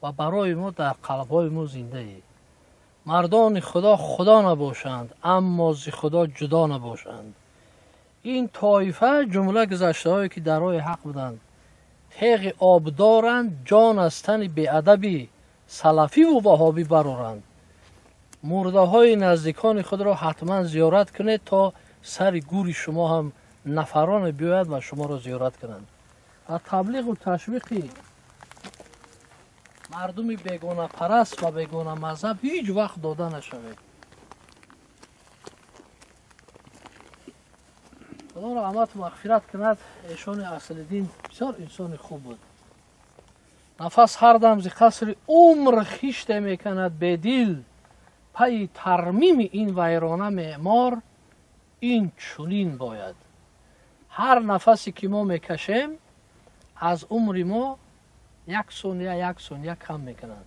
و برای ما در قلب‌های ما زنده ای. مردان خدا خدا نباشند اما ز خدا جدا نباشند. این طایفه جمله گذشته‌هایی که در راه حق بودند، تیغ آب دارند، جان از تن بی‌ادبی سلفی و وهابی برآرند. مرده های نزدیکان خود را حتما زیارت کنید تا سر گوری شما هم نفران بیاید و شما را زیارت کنند. و تبلیغ و تشویق مردم بیگانه پرست و بیگانه مذهب هیچ وقت داده نشود. خدا رحمت و مغفرت کند. ایشان اصل‌الدین بسیار انسان خوب بود. نفس هر دم ز قصر عمر خیشته میکند بدل، پی ترمیم این ویرانه معمار این چنین باید. هر نفسی که ما میکشیم از عمر ما یک ثانیه کم میکنند.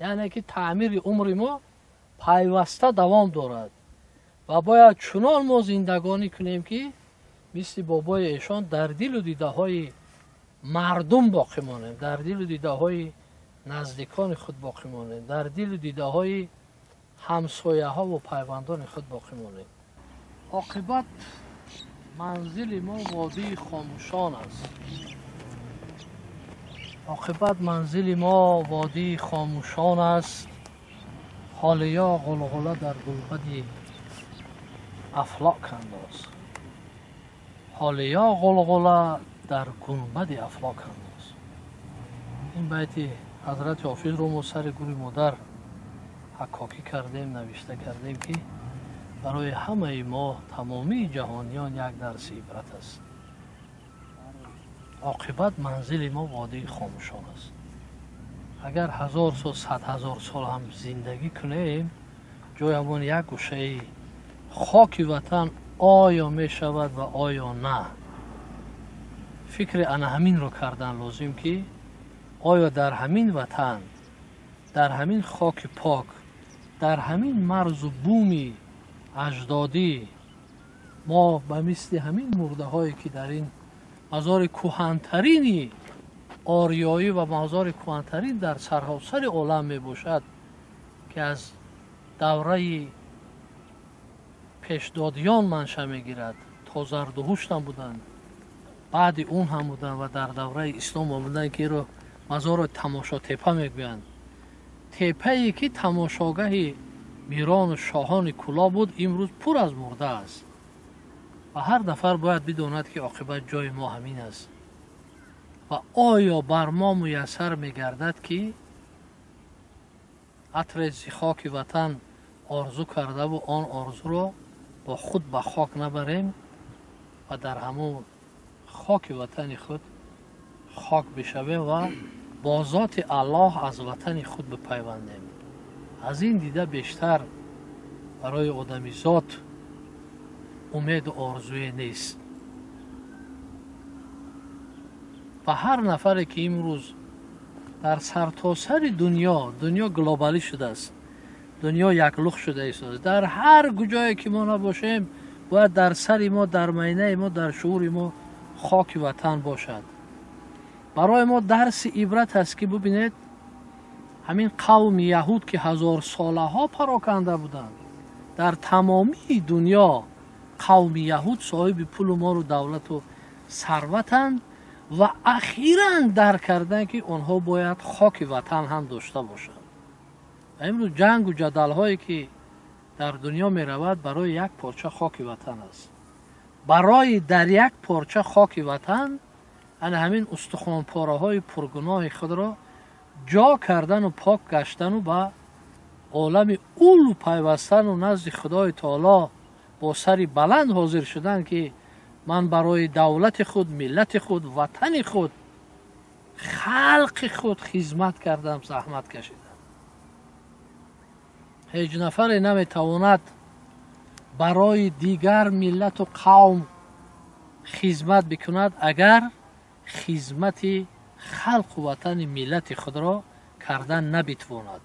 یعنی که تعمیر عمر ما پیوسته دوام دارد و باید چنان ما زندگانی کنیم که مثل بابای ایشان در دل و دیده های مردم باقی مانیم، در دل و دیده های نزدیکان خود باقی مانیم، در دل و دیده های همسایه ها و پیوندان خود باقی مانیم. عاقبت منزل ما وادی خاموشان است. عاقبت منزل ما وادی خاموشان است. حالیا غلغله در گنبد افلاک انداز. حالیا غلغله در گنبد افلاک انداز. این بیت حضرت حافظ رو ما سر گوری مادر حکاکی کردیم، نوشته کردیم که برای همه ما تمامی جهانیان یک درس عبرت است. عاقبت منزل ما وادی خاموشان است. اگر 1000 سال 100,000 سال هم زندگی کنیم، جایمون یک گوشه خاک وطن آیا می شود و آیا نه. فکر همین رو کردن لازم که آیا در همین وطن، در همین خاک پاک، در همین مرز و بومی اجدادی ما به مثل همین مرده هایی که در این مزار کهن‌ترین آریایی و مزار کهن‌ترین در سراسر عالم می باشد که از دوره پیشدادیان منشأ می گیرد، تا زردهشت هم بودند، بعد اون هم بودند و در دوره اسلام هم بودند که رو مزار تماشا تپه می گویند. تپه‌ای که تماشاگاه میران و شاهان کلا بود امروز پر از مرده است و هر نفر باید بداند که عاقبت جای ما همین است و آیا بر ما میسر میگردد که عطر خاک وطن آرزو کرده و آن آرزو را با خود به خاک نبریم و در همون خاک وطن خود خاک بشویم و با ذات الله از وطن خود بپیوندیم. از این دیده بیشتر برای آدمی ذات امید و آرزوی نیست. و هر نفری که امروز در سرتاسر دنیا گلوبالی شده است، دنیا یک لخت شده است، در هر کجایی که ما نباشیم باید در سر ما، در معینه ما، در شعور ما خاک وطن باشد. برای ما درس عبرت است که ببینید همین قوم یهود که 1000 ساله ها پراکنده بودند، در تمامی دنیا قوم یهود صاحب پول و مال و دولت و ثروتند و اخیراً درک کردن که آنها باید خاک وطن هم داشته باشند. امروز جنگ و جدل هایی که در دنیا می رود برای یک پارچه خاک وطن است. برای در یک پارچه خاک وطن همین استخوان پاره های پرگناه خود را جا کردن و پاک گشتن و به عالم اول پیوستن و نزد خدای تعالی با سری بلند حاضر شدن که من برای دولت خود، ملت خود، وطن خود، خلق خود خدمت کردم، زحمت کشیدم. هیچ نفر نمیتواند برای دیگر ملت و قوم خدمت بکند اگر خدمت خلق و وطن ملت خود را کردن نبتواند.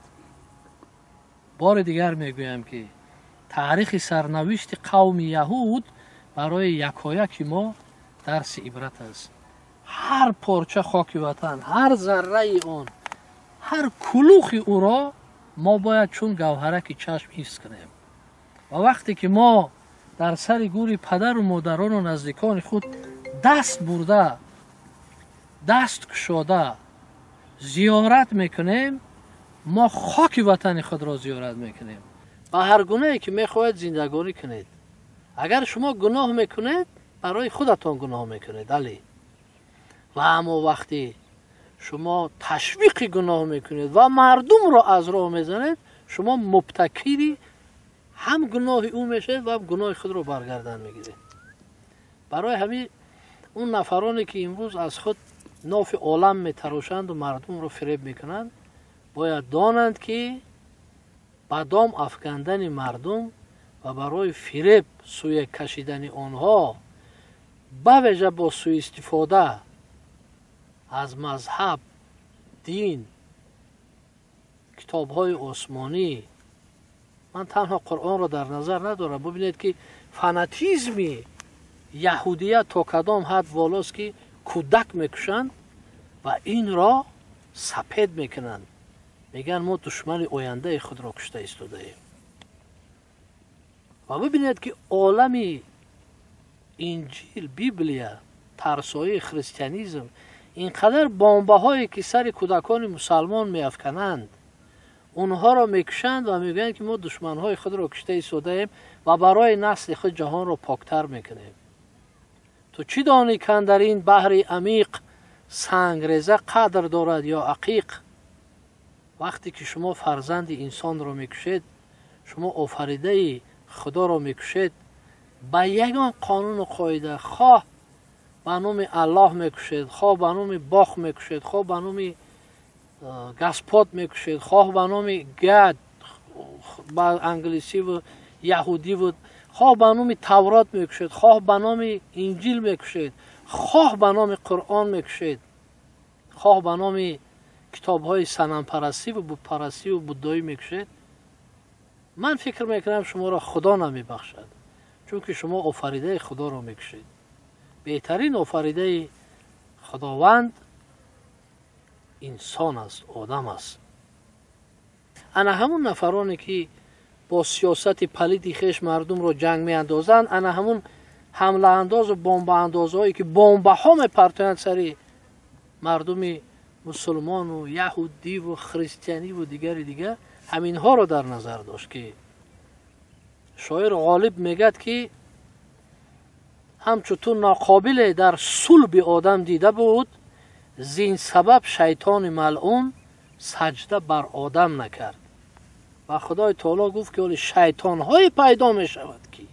بار دیگر میگویم که تاریخ سرنوشت قوم یهود برای یکایک ما درس عبرت است. هر پارچه خاک وطن، هر ذره آن، هر کلوخی او را ما باید چون گوهرک چشم حفظ کنیم. و وقتی که ما در سر گور پدر و مادران و نزدیکان خود دست برده، دست کشاده زیارت میکنیم، ما خاک وطن خود را زیارت میکنیم. و هر گناهی که میخواهید زندگانی کنید، اگر شما گناه میکنید برای خودتان گناه میکنید علی. و اما وقتی شما تشویق گناه میکنید و مردم را از راه میزنید، شما مبتکری هم گناه او میشید و هم گناه خود را برگردن میگیرید. برای همین اون نفرانی که امروز از خود ناف عالم میتراشند و مردم را فریب میکنند، باید دانند که با دام افکندن مردم و برای فریب سوی کشیدن آنها، به ویژه با سوء استفاده از مذهب، دین، کتاب‌های آسمانی، من تنها قرآن را در نظر ندارم. ببینید که فاناتیزم یهودیت تا کدام حد والاست که کودک میکشند و این را سپید میکنند، میگن ما دشمن آینده خود را کشته ایستاده ایم. و ببینید که عالم انجیل، بیبلیا، ترسایی خریستیانیزم اینقدر بمبه هایی که سر کودکان مسلمان میافکنند، اونها را میکشند و میگویند که ما دشمن های خود را کشته ایستاده ایم و برای نسل خود جهان را پاکتر میکنیم. تو چی دانی که در این بحر عمیق سنگریزه قدر دارد یا عقیق؟ وقتی که شما فرزند انسان را میکشید، شما آفریده خدا را میکشید. با یگان قانون و قاعده، خواه به نام الله میکشید، خواه به نام باخ میکشید، خواه به نام گسپات میکشید، خواه به نام گد با انگلیسی و یهودی بود، خواه به نام تورات میکشید، خواه به نام انجیل میکشید، خواه به نام قرآن میکشید، خواه به نام کتاب های صنم پرستی و بت پرستی و بودایی میکشید. من فکر میکنم شما را خدا نمیبخشد، چون که شما آفریده خدا را میکشید. بهترین آفریده خداوند انسان است، آدم است. انا همون نفرانی که با سیاست پلید خویش مردم را جنگ می اندازند، انا همون حمله انداز و بمب اندازهایی که بمب ها میپرتند سر مردم مسلمان و یهودی و خریستیانی و دیگر همین ها را در نظر داشت. که شاعر غالب میگد که همچون ناقابل در صلب آدم دیده بود، زین سبب شیطان ملعون سجده بر آدم نکرد. و خدای تعالی گفت که شیطان های پیدا می شود که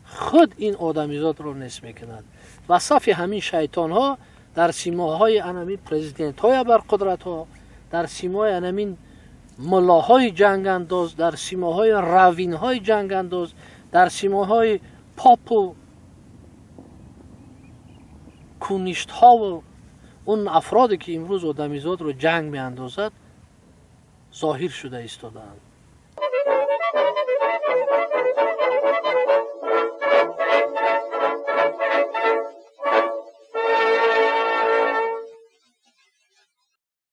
خود این آدمیزاد را نصف میکنند. و صف همین شیطان ها در سیماهای انمین پرزیدنت های بر قدرت ها، در سیماهای انمین ملاهای جنگ انداز، در سیماهای روین های جنگ انداز، در سیماهای پاپ و کونیشت ها و اون افرادی که امروز آدمیزاد رو جنگ می اندازد ظاهر شده ایستادند.